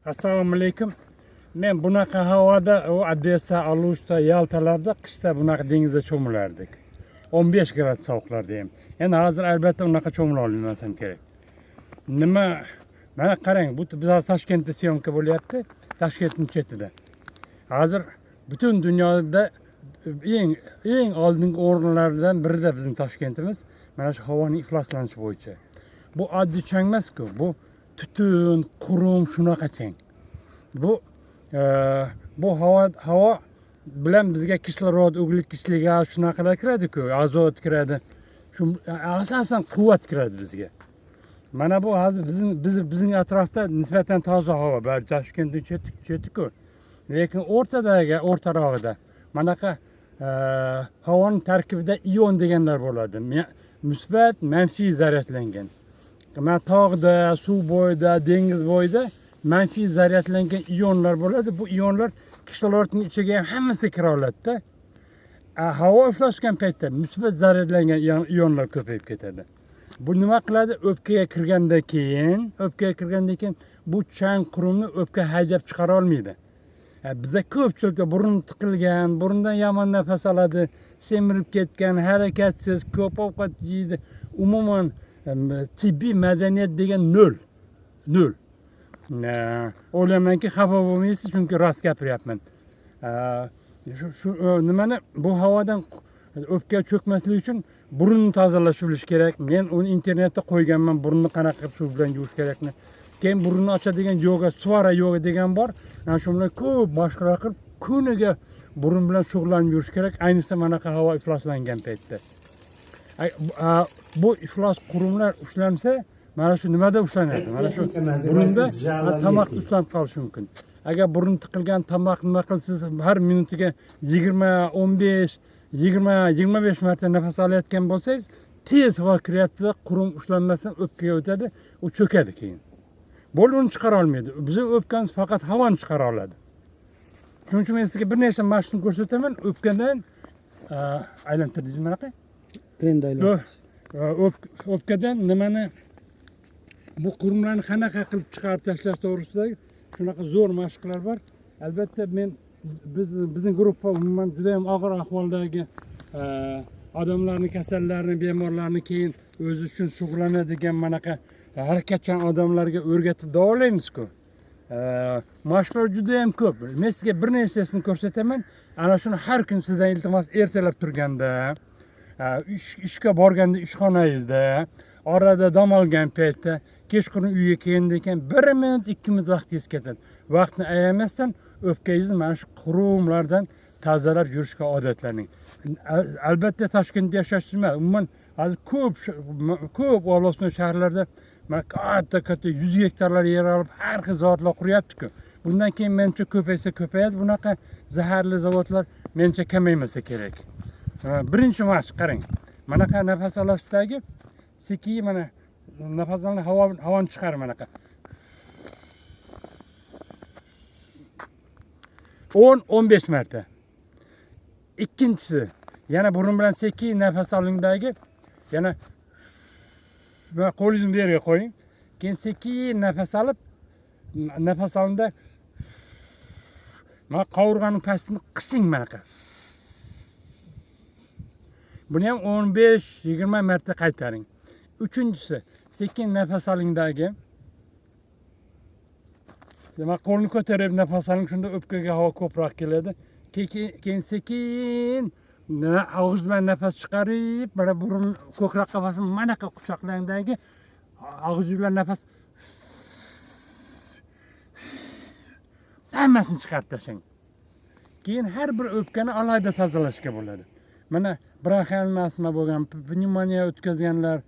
Assalomu alaykum. Men bunaqa havoda, o Odessa, Alushda, Yaltalarda qishda bunaqa dengizda cho'milardik. 15 gradus sovuqlarda ham. Endi hozir albatta unaqa cho'mila olmasam kerak. Nima? Mana qarang, bu biz hozir Toshkentda syomka bo'lyapti. Toshkentning chetida. Hozir butun dunyoda eng oldingi o'rinlardan birida bizning Toshkentimiz mana shu havoning ifloslanishi bo'yicha. Bu oddiy chang emas-ku, bu tutun, qurum shunaqa chang. Bu havo bilan bizga kislorod, uglekislot gaz shunaqalar kiradi-ku, azot kiradi. Shu asosan quvvat kiradi bizga. Mana bu hozir bizning atrofda nisbatan toza havo, balki Toshkentning cheti-ku. Lekin o'rtarog'ida manaqa havoning tarkibida ion deganlar bo'ladi. Musbat, manfiy zaryadlangan. Mana tog'da, suv bo'yida, dengiz bo'yida manfiy zaryadlangan ionlar bo'ladi. Bu ionlar kislorodning ichiga ham hammasi kira oladi-da. Havo iflosgan paytda musbat zaryadlangan ionlar ko'payib ketadi. Bu nima qiladi? O'pkaga kirgandan keyin bu chang qurumni o'pka haydab chiqara olmaydi. Bizda ko'pchilikda burun tiqilgan, burundan yomon nafas oladi, semirib ketgan, harakatsiz, ko'p ovqat yeydi. Umuman tibbiy madaniyat degan nol. O'ylaymanki, xafa bo'lmaysiz, chunki rost gapiryapman. Shu nimani bu havodan o'pka cho'kmasligi uchun burunni tozalash bilish kerak. Men uni internetda qo'yganman, burunni qanaqa qilib suv bilan yuvish kerakni. Keyin burunni ochadigan yoga, svara yoga degan bor. Ana shu bilan ko'p mashqlar qilib, kuniga burun bilan shug'ullanib yurish kerak, ayniqsa manaqa havo ifloslangan paytda. Bu iflos qurumlar ushlansa, mana shu nimada ushlanadi? Mana shu burunda tomoqda ushlanib qolishi mumkin. Agar burun tiqilgan tomoq nima qilsiz, har minutiga 20, 15, 25 marta nafas olayotgan bo'lsangiz, tez havo kiryapti, qurum ushlanmasdan o'pkaga o'tadi, u cho'kadi keyin. Bo'ldi, uni chiqara olmaydi. Bizning o'pkamiz faqat havoni chiqara oladi. Shuning uchun men sizga bir nechta mashqni ko'rsataman. O'pkadan aylantirdingizmi manaqa? Endi aylantiramiz. O'pkadan nimani, bu qurumlarni qanaqa qilib chiqarib tashlash to'g'risidagi shunaqa zo'r mashqlar bor. Albatta bizning guruhda umuman juda ham og'ir ahvoldagi odamlarni, kasallarni, bemorlarni keyin o'zi uchun shug'ullanadigan manaqa harakatchan odamlarga o'rgatib davolaymiz-ku. Mashqlar juda ham ko'p. Men sizga bir nechtasini ko'rsataman. Ana shuni har kun sizdan iltimos ertalab turganda, ishga borganda ishxonangizda, orada dam olgan paytda, kechqurun uyga kelgandan keyin 1 minut, 2 minut vaqtingiz ketadi. Vaqtni ayamasdan o'pkangizni mana shu qurumlardan tozalab yurishga odatlaning. Albatta Toshkentda yashash emas, umuman hozir ko'p Olosno shaharlarda katta 100 gektarlar yer olib har xil zavodlar quryapti-ku. Bundan keyin menimcha ko'paysa ko'payadi, bunaqa zaharli zavodlar menimcha kamaymasa kerak. Birinchi mashq qarang. Manaqa nafas olasdagi sekin mana nafasni havoni chiqar manaqa. 10-15 marta. Ikkinchisi, yana burun bilan sekin nafas olingdagi, yana qo'lingizni bu yerga qo'ying. Keyin sekin nafas olib, nafas olingda mana qovurg'aning pastini qising manaqa. Buni ham 15-20 marta qaytaring. Uchinchisi, sekin nafas olingdagi, mana qo'lni ko'tarib nafas oling, shunda o'pkaga havo ko'proq keladi. Keyin sekin og'iz bilan nafas chiqarib, mana burun ko'krak qafasini manaqa quchoqlangdagi og'iz bilan nafas hammasini chiqarib tashlang. Keyin har bir o'pkani alohida tozalashga bo'ladi. Mana bronxial astma bo'lgan, pnevmoniya o'tkazganlar,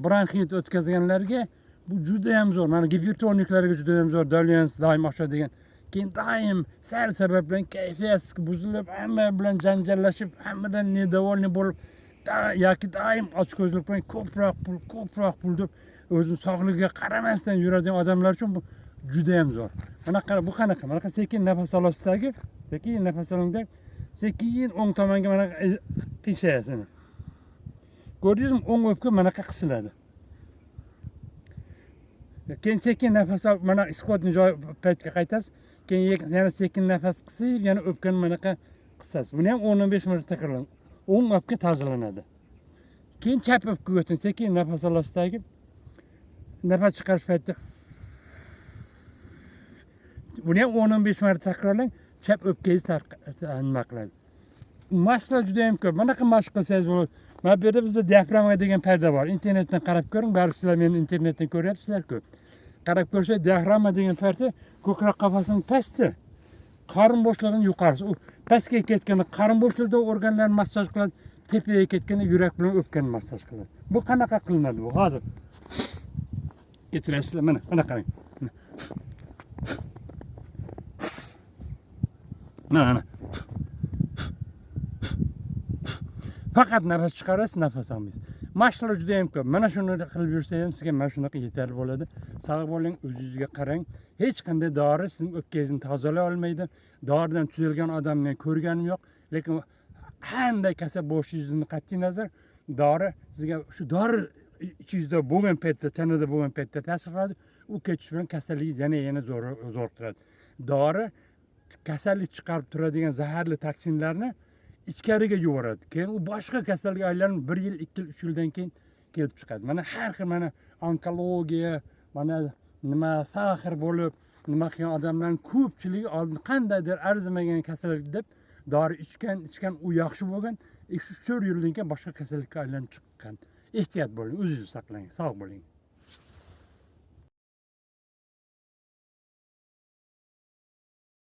bronxit o'tkazganlarga bu juda ham zo'r. Mana gipertoniklarga juda ham zo'r, dolyans doim oshadigan. Keyin doim sal sabab bilan kayfiyat buzilib, hamma bilan janjallashib, hammadan nedavoljni bo'lib, yoki doim ochko'zlik bilan ko'proq pul deb o'zining sog'ligiga qaramasdan yuradigan odamlar uchun bu juda ham zo'r. Mana qara, bu qanaqa? Mana sekin nafas olasdagi, sekin nafas olingda, sekin o'ng tomonga mana qiyshayasiz. Ko'rdingizmi? O'ng o'pka manaqa qisiladi. Keyin sekin nafas olib mana ishodni joy paytga qaytasiz. Keyin yana sekin nafas qisib, yana o'pkani manaqa qisasiz. Buni ham 10-15 marta takrorlang. O'ng o'pka tozalanadi. Keyin chap o'pkaga o'ting. Sekin nafas olasizki, nafas chiqarish paytida buni ham 10-15 marta takrorlang. Chap o'pkangiz nima qiladi. Mashqlar juda ham ko'p. Bunaqa mashq qilsangiz bo'ladi. Mana bu yerda bizda diafragma degan payda bor. Internetdan qarab ko'ring. Baribir sizlar meni internetdan ko'ryapsizlar-ku. Qarab ko'rsangiz diafragma degan payda ko'krak qafasining pasti, qorin bo'shlig'ining yuqorisi. U pastga ketganda qorin bo'shligida organlarni massaj qiladi, tepaga ketganda yurak bilan o'pkani massaj qiladi. Bu qanaqa qilinadi bu? Hozir ketirasizlar, mana qarang. Mana. Faqat nafas chiqarasiz, nafas olmaysiz. Mashqlar juda ham ko'p. Mana shuni qilib yursangiz sizga mana shunaqa yetarli bo'ladi. Sog' bo'ling, o'zingizga qarang. Hech qanday dori sizning o'pkangizni tozalay olmaydi. Doridan tuzalgan odamni men ko'rganim yo'q, lekin qanday kasal bo'lishingizni qat'iy nazar dori sizga shu dori ichingizda bo'lgan paytda, tanada bo'lgan paytda ta'sir qiladi. U ketish bilan kasalligingiz yana zo'r qiladi. Dori kasallik chiqarib turadigan zaharli toksinlarni ichkariga yuboradi. Keyin u boshqa kasallikka aylanib 1 yil, 2 yil, 3 yildan keyin kelib chiqadi. Mana har xil mana onkologiya, mana nima saxir bo'lib, nima qilgan odamlarning ko'pchiligi oldin qandaydir arzimagan kasallik deb dori ichgan u yaxshi bo'lgan, 3-4 yildan keyin boshqa kasallikka aylanib chiqqan. Ehtiyot bo'ling, o'zingizni saqlang, sog' bo'ling.